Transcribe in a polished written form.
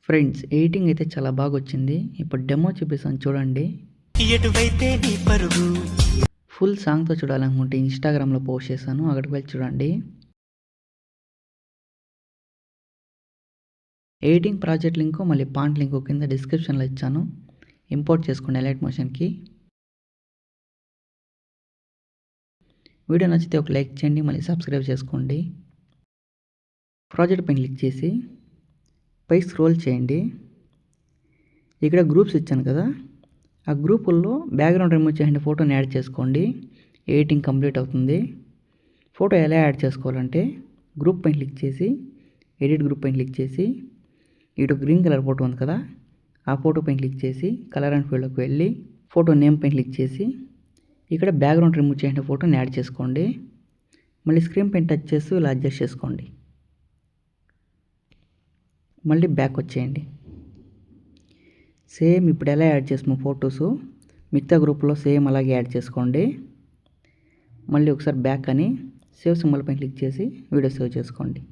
Friends editing అయితే చాలా బాగా వచ్చింది. ఇప్పుడు డెమో చూపిస్తాను చూడండి. ఎటువైతే నీ పరుగు ఫుల్ సాంగ్తో చూడాలనుకుంటే ఇన్స్టాగ్రామ్లో పోస్ట్ చేశాను, అక్కడికి వెళ్ళి చూడండి. ఎడిటింగ్ ప్రాజెక్ట్ లింకు మళ్ళీ పాంట్ లింకు కింద డిస్క్రిప్షన్లో ఇచ్చాను. ఇంపోర్ట్ చేసుకోండి ఎలైట్ మోషన్కి. వీడియో నచ్చితే ఒక లైక్ చేయండి, మళ్ళీ సబ్స్క్రైబ్ చేసుకోండి. ప్రాజెక్ట్ పైన క్లిక్ చేసి పై స్క్రోల్ చేయండి. ఇక్కడ గ్రూప్స్ ఇచ్చాను కదా, ఆ గ్రూపుల్లో బ్యాక్గ్రౌండ్ రిమూవ్ చేసిన ఫోటోని యాడ్ చేసుకోండి. ఎడిటింగ్ కంప్లీట్ అవుతుంది. ఫోటో ఎలా యాడ్ చేసుకోవాలంటే గ్రూప్ పైన క్లిక్ చేసి ఎడిట్ గ్రూప్ పైన క్లిక్ చేసి ఇటు గ్రీన్ కలర్ ఫోటో ఉంది కదా, ఆ ఫోటో పైన క్లిక్ చేసి కలర్ అండ్ ఫీల్డ్లోకి వెళ్ళి ఫోటో నేమ్ పైన క్లిక్ చేసి ఇక్కడ బ్యాక్గ్రౌండ్ రిమూవ్ చేసిన ఫోటోని యాడ్ చేసుకోండి. మళ్ళీ స్క్రీన్ పైన టచ్ చేస్తూ ఇలా అడ్జస్ట్ చేసుకోండి. మళ్ళీ బ్యాక్ వచ్చేయండి. సేమ్ ఇప్పుడు ఎలా యాడ్ చేసాము ఫొటోస్ మిగతా గ్రూప్లో సేమ్ అలాగే యాడ్ చేసుకోండి. మళ్ళీ ఒకసారి బ్యాక్ అని సేవ్ సింబల్ పైన క్లిక్ చేసి వీడియో సేవ్ చేసుకోండి.